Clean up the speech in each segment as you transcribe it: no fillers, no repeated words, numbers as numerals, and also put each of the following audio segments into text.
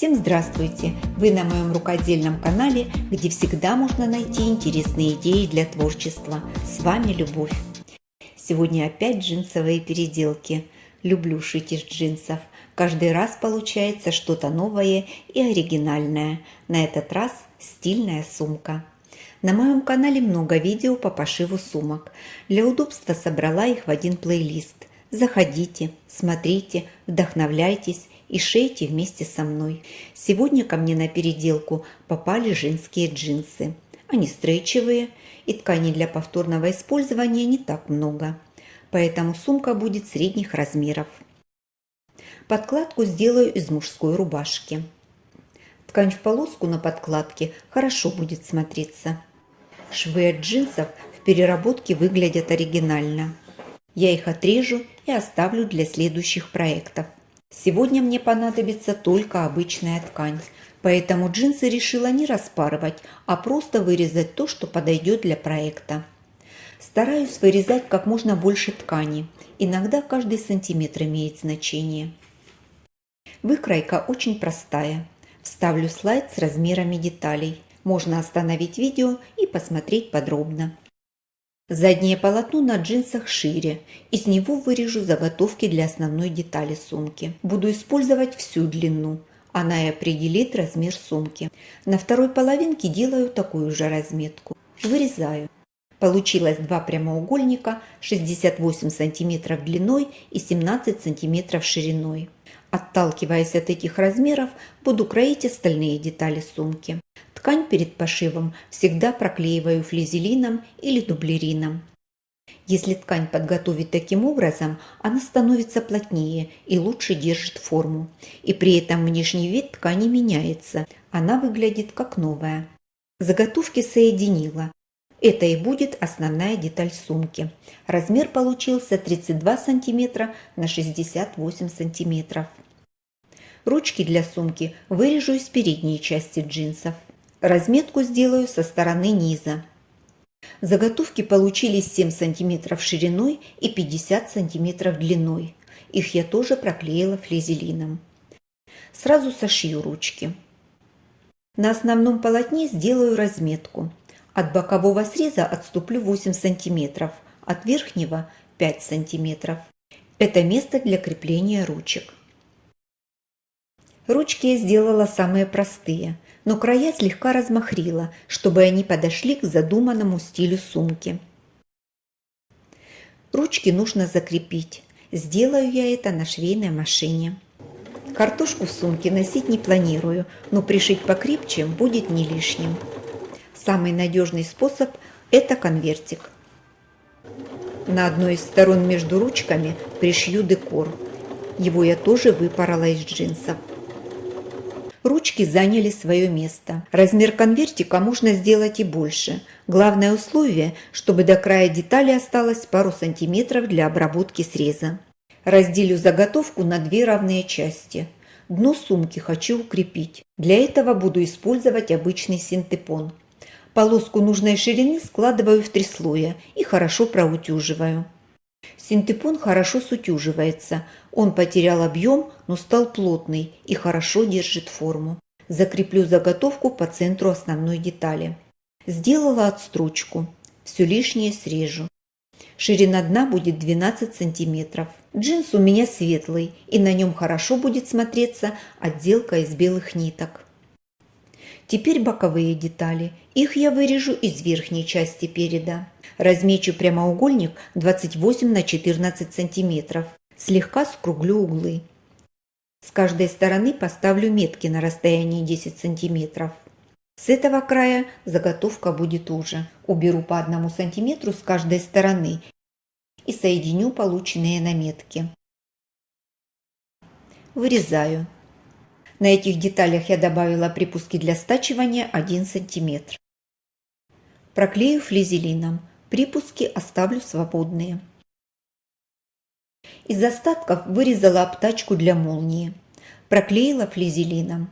Всем здравствуйте! Вы на моем рукодельном канале, где всегда можно найти интересные идеи для творчества. С вами Любовь. Сегодня опять джинсовые переделки. Люблю шить из джинсов. Каждый раз получается что-то новое и оригинальное. На этот раз стильная сумка. На моем канале много видео по пошиву сумок. Для удобства собрала их в один плейлист. Заходите, смотрите, вдохновляйтесь и шейте вместе со мной. Сегодня ко мне на переделку попали женские джинсы. Они стрейчевые, и ткани для повторного использования не так много. Поэтому сумка будет средних размеров. Подкладку сделаю из мужской рубашки. Ткань в полоску на подкладке хорошо будет смотреться. Швы от джинсов в переработке выглядят оригинально. Я их отрежу и оставлю для следующих проектов. Сегодня мне понадобится только обычная ткань, поэтому джинсы решила не распарывать, а просто вырезать то, что подойдет для проекта. Стараюсь вырезать как можно больше ткани, иногда каждый сантиметр имеет значение. Выкройка очень простая. Вставлю слайд с размерами деталей. Можно остановить видео и посмотреть подробно. Заднее полотно на джинсах шире, из него вырежу заготовки для основной детали сумки. Буду использовать всю длину, она и определит размер сумки. На второй половинке делаю такую же разметку. Вырезаю. Получилось два прямоугольника 68 см длиной и 17 см шириной. Отталкиваясь от этих размеров, буду кроить остальные детали сумки. Ткань перед пошивом всегда проклеиваю флизелином или дублерином. Если ткань подготовить таким образом, она становится плотнее и лучше держит форму. И при этом внешний вид ткани меняется, она выглядит как новая. Заготовки соединила. Это и будет основная деталь сумки. Размер получился 32 см на 68 см. Ручки для сумки вырежу из передней части джинсов. Разметку сделаю со стороны низа. Заготовки получились 7 см шириной и 50 см длиной. Их я тоже проклеила флизелином. Сразу сошью ручки. На основном полотне сделаю разметку. От бокового среза отступлю 8 см, от верхнего 5 см. Это место для крепления ручек. Ручки я сделала самые простые, но края слегка размахрила, чтобы они подошли к задуманному стилю сумки. Ручки нужно закрепить. Сделаю я это на швейной машине. Картошку в сумке носить не планирую, но пришить покрепче будет не лишним. Самый надежный способ – это конвертик. На одной из сторон между ручками пришью декор. Его я тоже выпорола из джинсов. Ручки заняли свое место. Размер конвертика можно сделать и больше. Главное условие, чтобы до края детали осталось пару сантиметров для обработки среза. Разделю заготовку на две равные части. Дно сумки хочу укрепить. Для этого буду использовать обычный синтепон. Полоску нужной ширины складываю в 3 слоя и хорошо проутюживаю. Синтепон хорошо сутюживается. Он потерял объем, но стал плотный и хорошо держит форму. Закреплю заготовку по центру основной детали. Сделала отстрочку. Все лишнее срежу. Ширина дна будет 12 см. Джинс у меня светлый, и на нем хорошо будет смотреться отделка из белых ниток. Теперь боковые детали. Их я вырежу из верхней части переда. Размечу прямоугольник 28 на 14 см. Слегка скруглю углы. С каждой стороны поставлю метки на расстоянии 10 см. С этого края заготовка будет уже. Уберу по 1 см с каждой стороны и соединю полученные наметки. Вырезаю. На этих деталях я добавила припуски для стачивания 1 см. Проклею флизелином. Припуски оставлю свободные. Из остатков вырезала обтачку для молнии. Проклеила флизелином.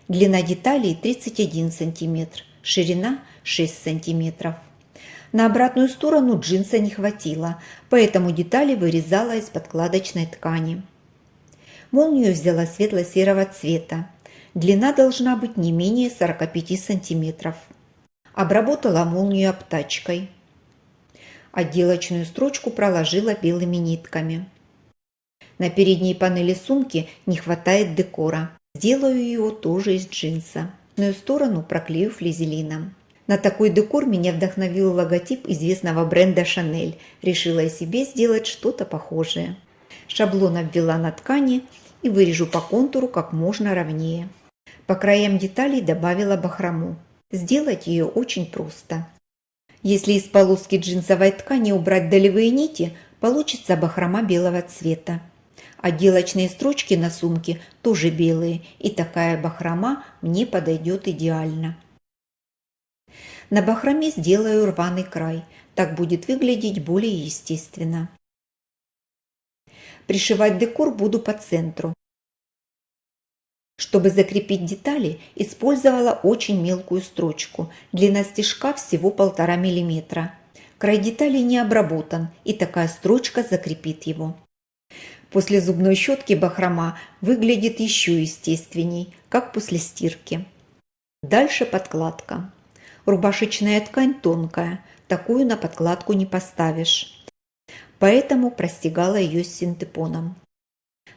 Длина деталей 31 см, ширина 6 см. На обратную сторону джинса не хватило, поэтому детали вырезала из подкладочной ткани. Молнию взяла светло-серого цвета. Длина должна быть не менее 45 сантиметров. Обработала молнию обтачкой. Отделочную строчку проложила белыми нитками. На передней панели сумки не хватает декора. Сделаю его тоже из джинса. Одну сторону проклею флизелином. На такой декор меня вдохновил логотип известного бренда Chanel. Решила и себе сделать что-то похожее. Шаблон обвела на ткани и вырежу по контуру как можно ровнее. По краям деталей добавила бахрому. Сделать ее очень просто. Если из полоски джинсовой ткани убрать долевые нити, получится бахрома белого цвета. Отделочные строчки на сумке тоже белые, и такая бахрома мне подойдет идеально. На бахроме сделаю рваный край, так будет выглядеть более естественно. Пришивать декор буду по центру. Чтобы закрепить детали, использовала очень мелкую строчку. Длина стежка всего 1,5 мм. Край детали не обработан, и такая строчка закрепит его. После зубной щетки бахрома выглядит еще естественней, как после стирки. Дальше подкладка. Рубашечная ткань тонкая, такую на подкладку не поставишь. Поэтому простегала ее с синтепоном.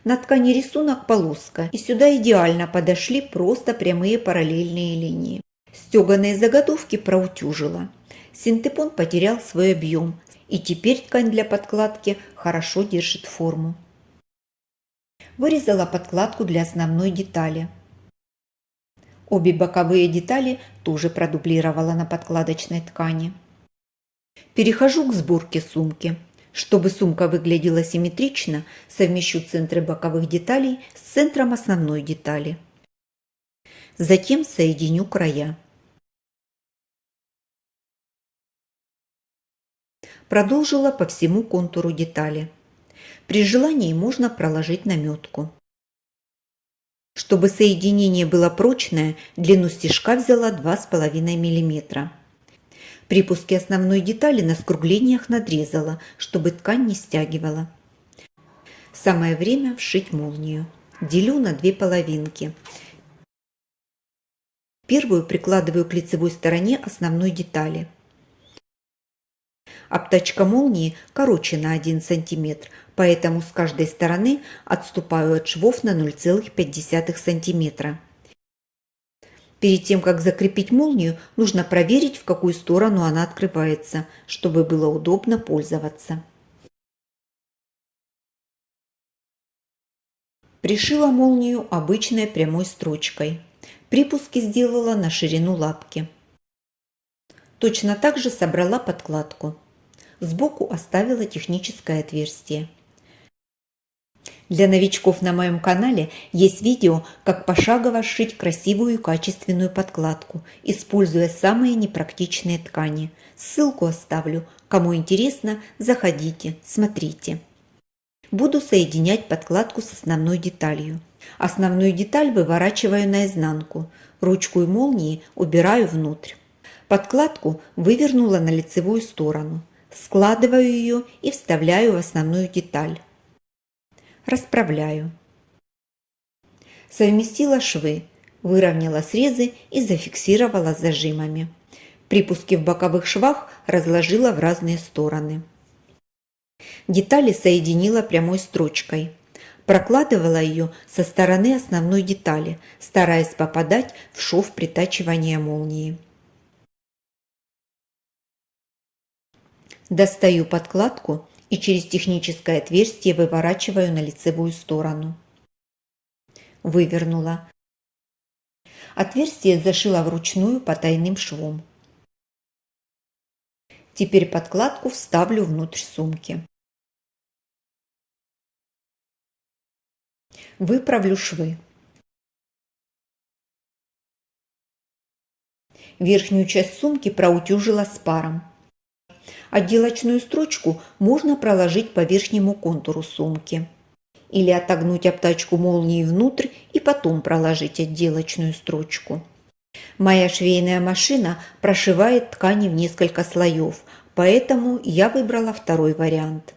На ткани рисунок полоска, и сюда идеально подошли просто прямые параллельные линии. Стеганые заготовки проутюжила. Синтепон потерял свой объем, и теперь ткань для подкладки хорошо держит форму. Вырезала подкладку для основной детали. Обе боковые детали тоже продублировала на подкладочной ткани. Перехожу к сборке сумки. Чтобы сумка выглядела симметрично, совмещу центры боковых деталей с центром основной детали. Затем соединю края. Продолжила по всему контуру детали. При желании можно проложить наметку. Чтобы соединение было прочное, длину стежка взяла 2,5 мм. Припуски основной детали на скруглениях надрезала, чтобы ткань не стягивала. Самое время вшить молнию. Делю на 2 половинки. Первую прикладываю к лицевой стороне основной детали. Обтачка молнии короче на 1 см, поэтому с каждой стороны отступаю от швов на 0,5 см. Перед тем, как закрепить молнию, нужно проверить, в какую сторону она открывается, чтобы было удобно пользоваться. Пришила молнию обычной прямой строчкой. Припуски сделала на ширину лапки. Точно так же собрала подкладку. Сбоку оставила техническое отверстие. Для новичков на моем канале есть видео, как пошагово сшить красивую и качественную подкладку, используя самые непрактичные ткани. Ссылку оставлю. Кому интересно, заходите, смотрите. Буду соединять подкладку с основной деталью. Основную деталь выворачиваю наизнанку. Ручку и молнии убираю внутрь. Подкладку вывернула на лицевую сторону. Складываю ее и вставляю в основную деталь. Расправляю. Совместила швы, выровняла срезы и зафиксировала зажимами. Припуски в боковых швах разложила в разные стороны. Детали соединила прямой строчкой. Прокладывала ее со стороны основной детали, стараясь попадать в шов притачивания молнии. Достаю подкладку и через техническое отверстие выворачиваю на лицевую сторону. Вывернула. Отверстие зашила вручную потайным швом. Теперь подкладку вставлю внутрь сумки. Выправлю швы. Верхнюю часть сумки проутюжила спаром. Отделочную строчку можно проложить по верхнему контуру сумки. Или отогнуть обтачку молнии внутрь и потом проложить отделочную строчку. Моя швейная машина прошивает ткани в несколько слоев, поэтому я выбрала второй вариант.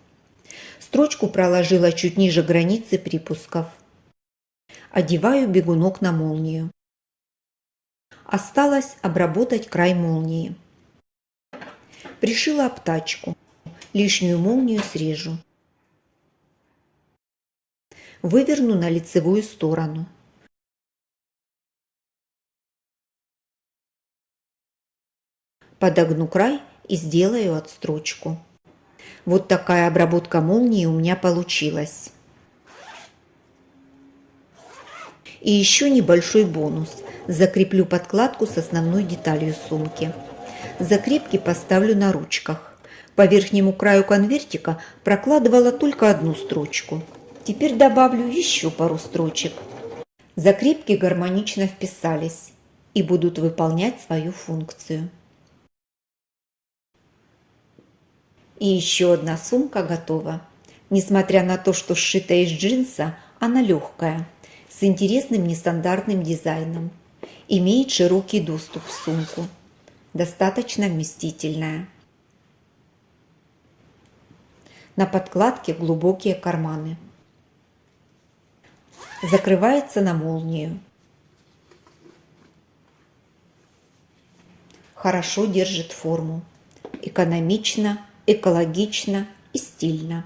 Строчку проложила чуть ниже границы припусков. Одеваю бегунок на молнию. Осталось обработать край молнии. Пришила обтачку. Лишнюю молнию срежу. Выверну на лицевую сторону. Подогну край и сделаю отстрочку. Вот такая обработка молнии у меня получилась. И еще небольшой бонус. Закреплю подкладку с основной деталью сумки. Закрепки поставлю на ручках. По верхнему краю конвертика прокладывала только одну строчку. Теперь добавлю еще пару строчек. Закрепки гармонично вписались и будут выполнять свою функцию. И еще одна сумка готова. Несмотря на то, что сшита из джинса, она легкая, с интересным нестандартным дизайном. Имеет широкий доступ в сумку. Достаточно вместительная. На подкладке глубокие карманы. Закрывается на молнию. Хорошо держит форму. Экономично, экологично и стильно.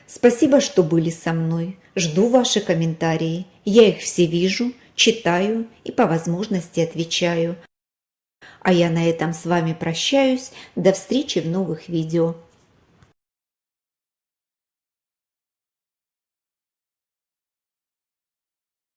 Спасибо, что были со мной. Жду ваши комментарии. Я их все вижу, читаю и по возможности отвечаю. А я на этом с вами прощаюсь. До встречи в новых видео.